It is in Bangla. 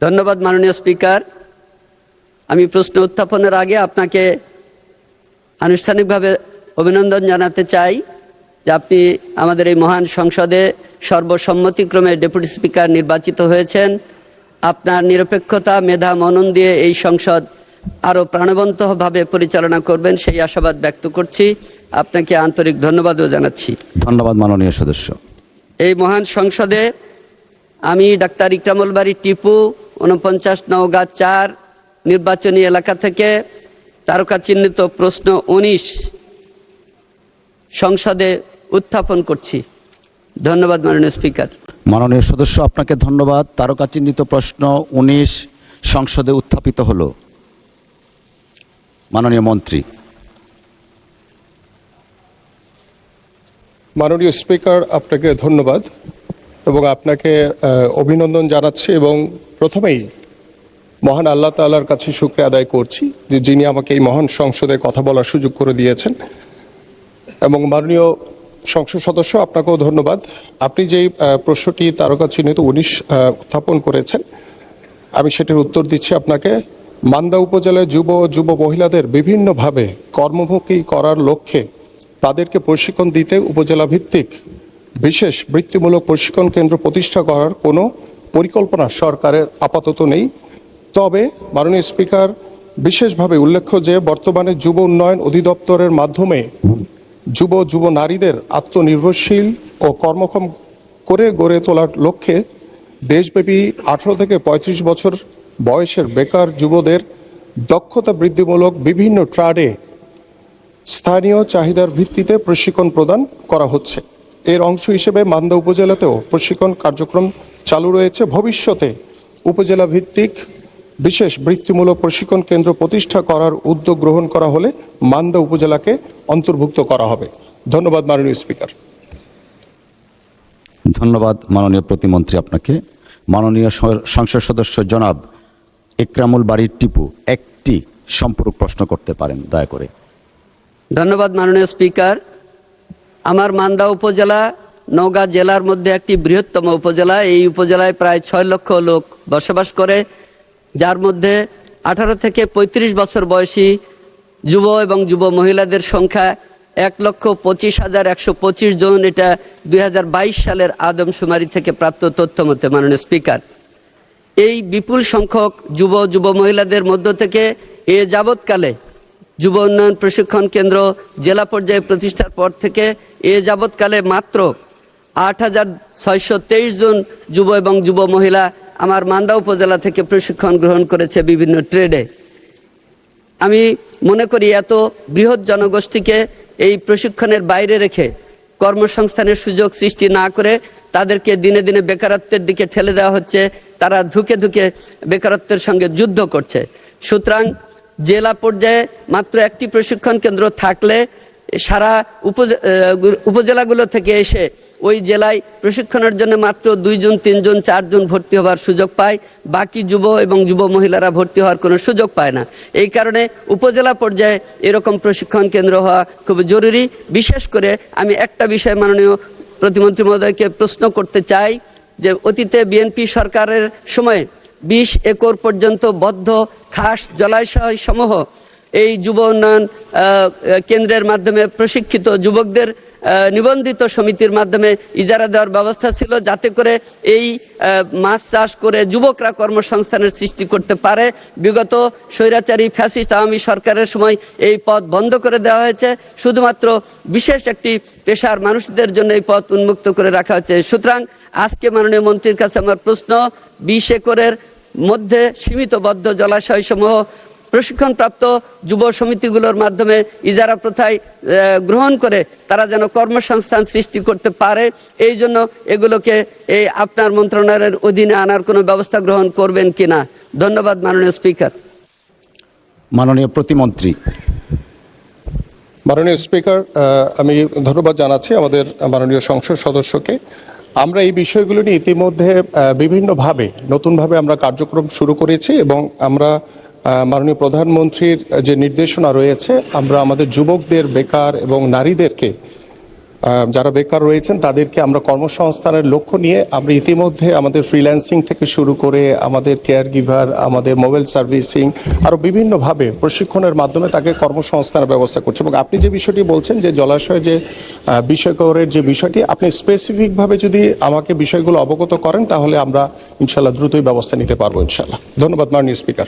ধন্যবাদ মাননীয় স্পিকার। আমি প্রশ্ন উত্থাপনের আগে আপনাকে আনুষ্ঠানিকভাবে অভিনন্দন জানাতে চাই যে আপনি আমাদের এই মহান সংসদে সর্বসম্মতিক্রমে ডেপুটি স্পিকার নির্বাচিত হয়েছেন। আপনার নিরপেক্ষতা, মেধা, মনন দিয়ে এই সংসদ আরও প্রাণবন্তভাবে পরিচালনা করবেন সেই আশাবাদ ব্যক্ত করছি। আপনাকে আন্তরিক ধন্যবাদও জানাচ্ছি। ধন্যবাদ মাননীয় সদস্য। এই মহান সংসদে আমি ডাক্তার ইকরামুল বারী টিপু ৪৯ নওগাঁ ৪ নির্বাচনী এলাকা থেকে তারকা চিহ্নিত প্রশ্ন ১৯ সংসদে উত্থাপন করছি। ধন্যবাদ মাননীয় স্পিকার। মাননীয় সদস্য, আপনাকে ধন্যবাদ। তারকা চিহ্নিত প্রশ্ন ১৯ সংসদে উত্থাপিত হলো। মাননীয় মন্ত্রী। মাননীয় স্পিকার, আপনাকে ধন্যবাদ এবং আপনাকে অভিনন্দন জানাচ্ছি এবং প্রথমেই মহান আল্লাহ তাআলার কাছে শুকরিয়া আদায় করছি যে যিনি আমাকে এই মহান সংসদে কথা বলার সুযোগ করে দিয়েছেন। এবং মাননীয় সংসদ সদস্য, আপনাকেও ধন্যবাদ। আপনি যেই প্রশ্নটি তারকা চিহ্নিত ১৯ উত্থাপন করেছেন, আমি সেটির উত্তর দিচ্ছি আপনাকে। মান্দা উপজেলায় যুব মহিলাদের বিভিন্নভাবে কর্মমুখী করার লক্ষ্যে তাদেরকে প্রশিক্ষণ দিতে উপজেলা ভিত্তিক বিশেষ বৃত্তিমূলক প্রশিক্ষণ কেন্দ্র প্রতিষ্ঠা করার কোনো পরিকল্পনা সরকারের আপাতত নেই। তবে মাননীয় স্পিকার, বিশেষভাবে উল্লেখ্য যে বর্তমানে যুব উন্নয়ন অধিদপ্তরের মাধ্যমে যুব নারীদের আত্মনির্ভরশীল ও কর্মক্ষম করে গড়ে তোলার লক্ষ্যে দেশব্যাপী ১৮ থেকে ৩৫ বছর বয়সের বেকার যুবদের দক্ষতা বৃদ্ধিমূলক বিভিন্ন ট্রেডে স্থানীয় চাহিদার ভিত্তিতে প্রশিক্ষণ প্রদান করা হচ্ছে। এর অংশ হিসেবে মান্দা উপজেলাতেও প্রশিক্ষণ কার্যক্রম চালু রয়েছে। ভবিষ্যতে উপজেলা ভিত্তিক বিশেষ বৃত্তিমূলক প্রশিক্ষণ কেন্দ্র প্রতিষ্ঠা করার উদ্যোগ গ্রহণ করা হলে মান্দা উপজেলাকে অন্তর্ভুক্ত করা হবে। ধন্যবাদ মাননীয় স্পিকার। ধন্যবাদ মাননীয় প্রতিমন্ত্রী আপনাকে। মাননীয় সংসদ সদস্য জনাব ইকরামুল বারী টিপু একটি সম্পূরক প্রশ্ন করতে পারেন দয়া করে। ধন্যবাদ মাননীয় স্পিকার। আমার মান্দা উপজেলা নওগাঁ জেলার মধ্যে একটি বৃহত্তম উপজেলা। এই উপজেলায় প্রায় ৬ লক্ষ লোক বসবাস করে, যার মধ্যে ১৮ থেকে ৩৫ বছর বয়সী যুব এবং যুব মহিলাদের সংখ্যা ১,২৫,১২৫ জন। এটা ২০২২ সালের আদমশুমারি থেকে প্রাপ্ত তথ্য মতে মাননীয় স্পিকার। এই বিপুল সংখ্যক যুব মহিলাদের মধ্য থেকে এ যাবৎকালে যুব উন্নয়ন প্রশিক্ষণ কেন্দ্র জেলা পর্যায়ে প্রতিষ্ঠার পর থেকে এ যাবৎকালে মাত্র ৮,৬২৩ জন যুব এবং যুব মহিলা আমার মান্দা উপজেলা থেকে প্রশিক্ষণ গ্রহণ করেছে বিভিন্ন ট্রেডে। আমি মনে করি এত বৃহৎ জনগোষ্ঠীকে এই প্রশিক্ষণের বাইরে রেখে কর্মসংস্থানের সুযোগ সৃষ্টি না করে তাদেরকে দিনে দিনে বেকারত্বের দিকে ঠেলে দেওয়া হচ্ছে। তারা ধুকে ধুকে বেকারত্বের সঙ্গে যুদ্ধ করছে। সুতরাং জেলা পর্যায়ে মাত্র একটি প্রশিক্ষণ কেন্দ্র থাকলে সারা উপজেলাগুলো থেকে এসে ওই জেলায় প্রশিক্ষণের জন্য মাত্র ২ জন, ৩ জন, ৪ জন ভর্তি হওয়ার সুযোগ পায়। বাকি যুব এবং যুব মহিলারা ভর্তি হওয়ার কোনো সুযোগ পায় না। এই কারণে উপজেলা পর্যায়ে এরকম প্রশিক্ষণ কেন্দ্র হওয়া খুব জরুরি। বিশেষ করে আমি একটা বিষয় মাননীয় প্রতিমন্ত্রী মহোদয়কে প্রশ্ন করতে চাই যে অতীতে বিএনপি সরকারের সময়ে ২০ একর পর্যন্ত বদ্ধ খাস জলাশয় সমূহ এই যুব উন্নয়ন কেন্দ্রের মাধ্যমে প্রশিক্ষিত যুবকদের নিবন্ধিত সমিতির মাধ্যমে ইজারা দেওয়ার ব্যবস্থা ছিল, যাতে করে এই মাছ চাষ করে যুবকরা কর্মসংস্থানের সৃষ্টি করতে পারে। বিগত স্বৈরাচারী ফ্যাসিস্ট আওয়ামী সরকারের সময় এই পথ বন্ধ করে দেওয়া হয়েছে। শুধুমাত্র বিশেষ একটি পেশার মানুষদের জন্য এই পথ উন্মুক্ত করে রাখা হয়েছে। সুতরাং আজকে মাননীয় মন্ত্রীর কাছে আমার প্রশ্ন, ২০ একরের মধ্যে সীমিতবদ্ধ জলাশয়সমূহ প্রশিক্ষণপ্রাপ্ত যুব সমিতিগুলোর মাধ্যমে ইজারা প্রথায় গ্রহণ করে তারা যেন কর্মসংস্থান সৃষ্টি করতে পারে, এই জন্য এগুলোকে এই আপনার মন্ত্রণালয়ের অধীনে আনার কোনো ব্যবস্থা গ্রহণ করবেন কিনা। ধন্যবাদ মাননীয় স্পিকার। মাননীয় প্রতিমন্ত্রী। মাননীয় স্পিকার, আমি ধন্যবাদ জানাচ্ছি আমাদের মাননীয় সংসদ সদস্যকে। আমরা এই বিষয়গুলো নিয়ে ইতিমধ্যে বিভিন্নভাবে নতুনভাবে আমরা কার্যক্রম শুরু করেছি এবং আমরা মাননীয় প্রধানমন্ত্রীর যে নির্দেশনা রয়েছে, আমরা আমাদের যুবকদের, বেকার এবং নারীদেরকে যারা বেকার রয়েছেন তাদেরকে আমরা কর্মসংস্থানের লক্ষ্য নিয়ে আমরা ইতিমধ্যে আমাদের ফ্রিল্যান্সিং থেকে শুরু করে আমাদের কেয়ার গিভার, আমাদের মোবাইল সার্ভিসিং, আরও বিভিন্নভাবে প্রশিক্ষণের মাধ্যমে তাকে কর্মসংস্থানের ব্যবস্থা করছে। এবং আপনি যে বিষয়টি বলছেন যে জলাশয় যে বিষয়করের যে বিষয়টি, আপনি স্পেসিফিকভাবে যদি আমাকে বিষয়গুলো অবগত করেন তাহলে আমরা ইনশাল্লাহ দ্রুতই ব্যবস্থা নিতে পারবো ইনশাল্লাহ। ধন্যবাদ মাননীয় স্পিকার।